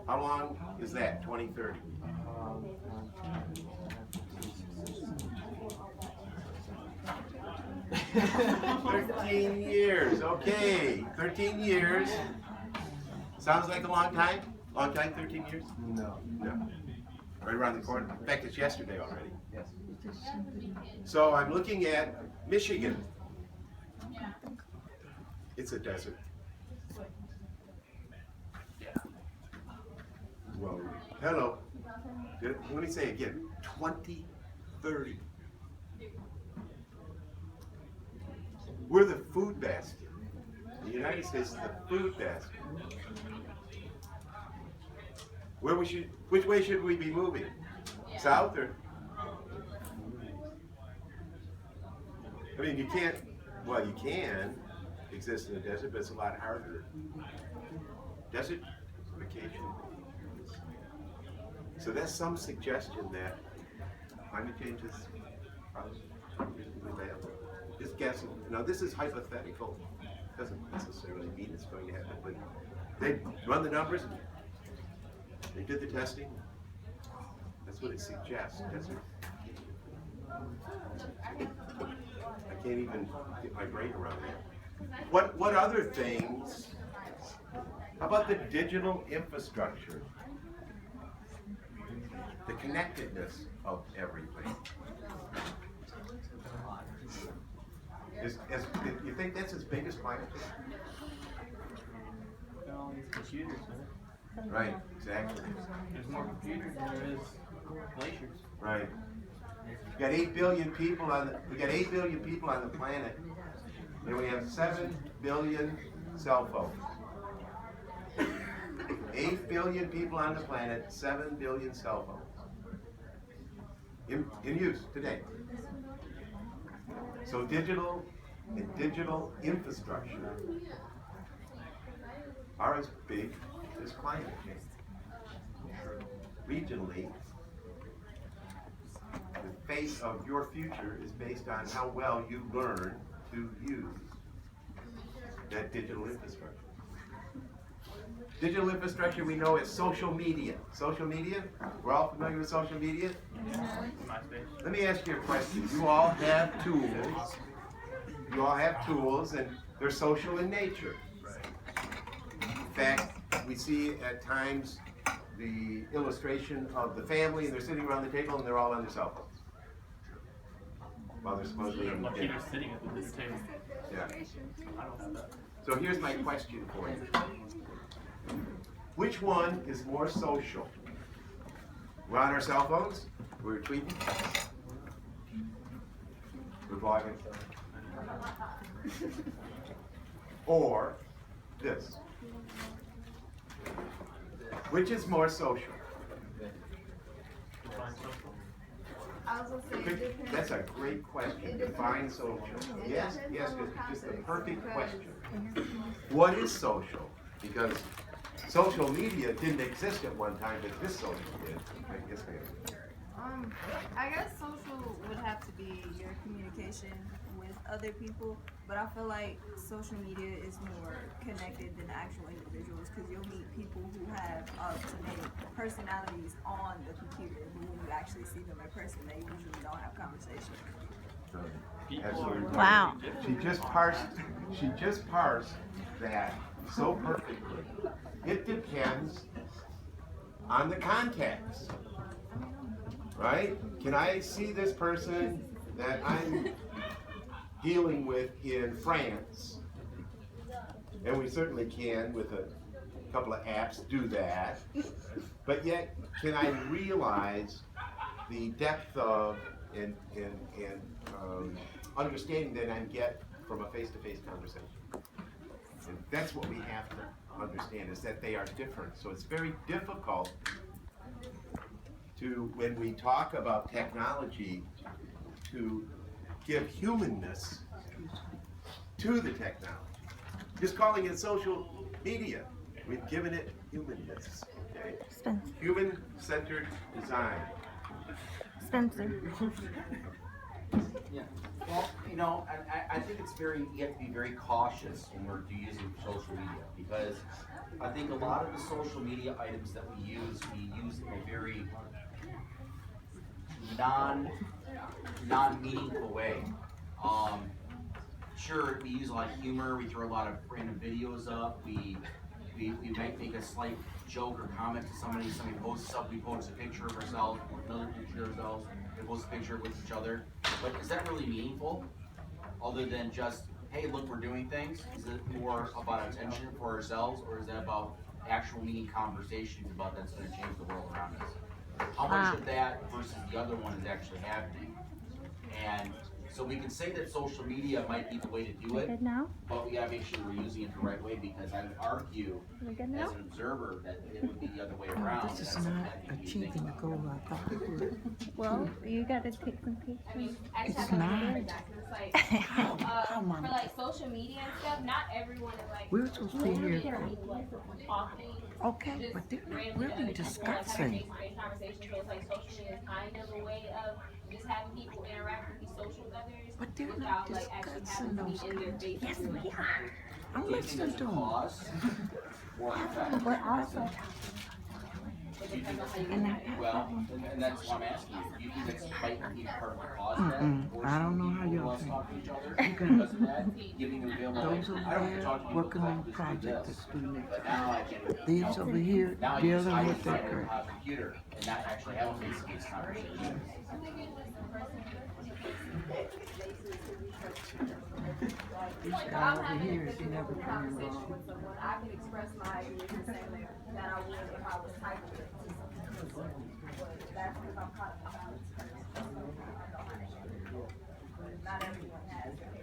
How long is that, 2030? 13 years, okay, 13 years. Sounds like a long time? Long time, 13 years? No. No. Right around the corner. In fact, it's yesterday already. Yes. So I'm looking at Michigan. It's a desert. Well, hello. Let me say again, 2030. We're the food basket. The United States is the food basket. Which way should we be moving? South or? I mean, you can't, well, you can exist in the desert, but it's a lot harder. Desertification. So that's some suggestion that climate change is probably reasonably bad. Just guessing. Now, this is hypothetical. Doesn't necessarily mean it's going to happen, but they run the numbers. They did the testing. That's what it suggests. I can't even get my brain around that. What other things? How about the digital infrastructure? The connectedness of everything. You think that's as big as climate change? All these computers, man. Right, exactly. There's more computers than there is glaciers. Right. We got 8 billion people on the planet, and we have 7 billion cell phones. 8 billion people on the planet, 7 billion cell phones in use today. So digital infrastructure are as big as climate change. Regionally, the fate of your future is based on how well you learn to use that digital infrastructure. Digital infrastructure we know is social media. Social media? We're all familiar with social media? MySpace. Let me ask you a question. You all have tools. You all have tools, and they're social in nature. In fact, we see at times the illustration of the family, and they're sitting around the table, and they're all on their cell phones. While they're supposedly on the Lucky table. you're sitting at the dinner table. Yeah. I don't have that. So here's my question for you. Which one is more social? We're on our cell phones, we're tweeting, we're blogging, or this? Which is more social? Define social. I was gonna say, it depends. That's a great question. Define social. Yes, yes, it's the perfect question. What is social? Because social media didn't exist at one time, but this social did. I guess I guess social would have to be your communication with other people, but I feel like social media is more connected than actual individuals because you'll meet people who have up-to-date personalities on the computer, but when you actually see them in person, they usually don't have conversation. Absolutely. Wow. She just parsed that so perfectly. It depends on the context, right? Can I see this person that I'm dealing with in France? And we certainly can with a couple of apps do that. But yet, can I realize the depth of and understanding that I get from a face-to-face conversation? And that's what we have to understand, is that they are different. So it's very difficult to, when we talk about technology, to give humanness to the technology. Just calling it social media, we've given it humanness. Okay? Spencer. Human-centered design. Spencer. Yeah. Well, you know, I think it's very, you have to be very cautious when we're using social media, because I think a lot of the social media items that we use in a very non-meaningful way. Sure, we use a lot of humor, we throw a lot of random videos up, we might make a slight joke or comment to somebody posts something, we post a picture of ourselves, another picture of ourselves, we post a picture with each other. But is that really meaningful? Other than just, hey, look, we're doing things? Is it more about attention for ourselves, or is that about actual meaning conversations about that's gonna change the world around us? How much of that versus the other one is actually happening? And so we can say that social media might be the way to do it, but we gotta make sure we're using it the right way, because I would argue as an observer that it would be the other way around. This is not achieving the goal I thought it would. Well, you gotta take some pictures. It's not. Come For on. like social media and stuff, not everyone is like. We're supposed to be here. Talking, Okay, just but they're not randomly really like discussing. face-to-face conversations. So it's like social media is kind of a way of just having people interact and be social with others But they're not without like actually discussing having those to be in their kinds. face. Yes, and we real are. time. I'm Do you think listening there's to a them. cause or an effect? But also, It depends on how you And look at it. Well, and that's what I'm asking you. Do you think that's might be part of the cause of that? Mm-mm. Or I don't know should how people y'all less think. talk to each other because of that? Giving them available, like, Those over I don't have to there talk to you working on about the this, project do that's this. due next. But now I can, These over here now I can just dealing hide with in their front of crap. a computer and not actually have a face-to-face conversation. This guy over here is never coming wrong. With someone, I can express my ideas the same way that I would if I was typing it to someone. But that's because I'm kind of a balanced person. Not everyone has that.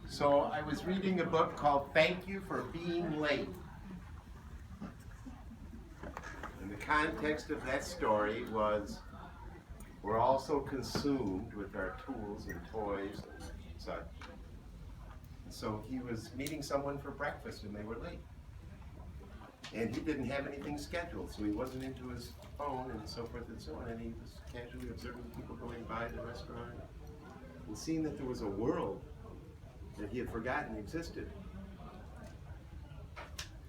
So I was reading a book called Thank You for Being Late. And the context of that story was we're all so consumed with our tools and toys and such. So he was meeting someone for breakfast and they were late. And he didn't have anything scheduled, so he wasn't into his phone and so forth and so on, and he was casually observing people going by the restaurant and seeing that there was a world that he had forgotten existed.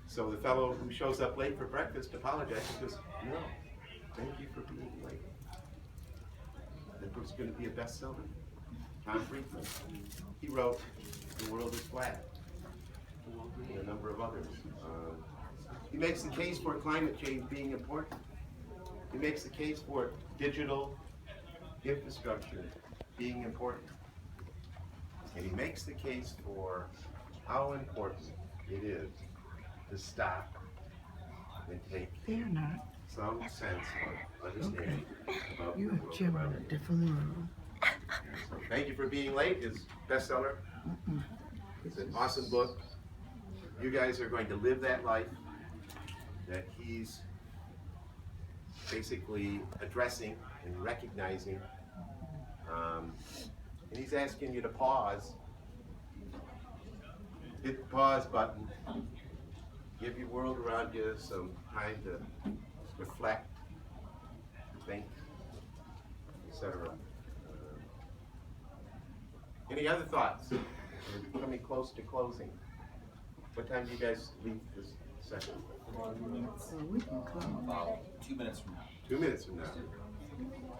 So the fellow who shows up late for breakfast apologizes and goes, no, thank you for being late. That book's going to be a bestseller. Tom Friedman. He wrote The World is Flat, and a number of others. He makes the case for climate change being important. He makes the case for digital infrastructure being important. And he makes the case for how important it is to stop and take They're not. some sense of understanding about the You're world Jim in around a us. different world. So Thank You for Being Late is bestseller. It's an awesome book. You guys are going to live that life that he's basically addressing and recognizing. And he's asking you to pause. Hit the pause button. Give your world around you some time to reflect, think, etc. Any other thoughts? We're coming close to closing. What time do you guys leave this session? Well, we can come. About 2 minutes from now. 2 minutes from now.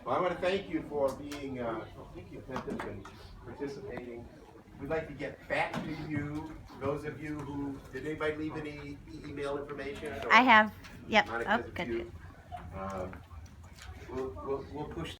Well, I want to thank you for being attentive and participating. We'd like to get back to you, those of you who, did anybody leave any email information? Or I have, yep, Monica, oh, is it good. you? We'll push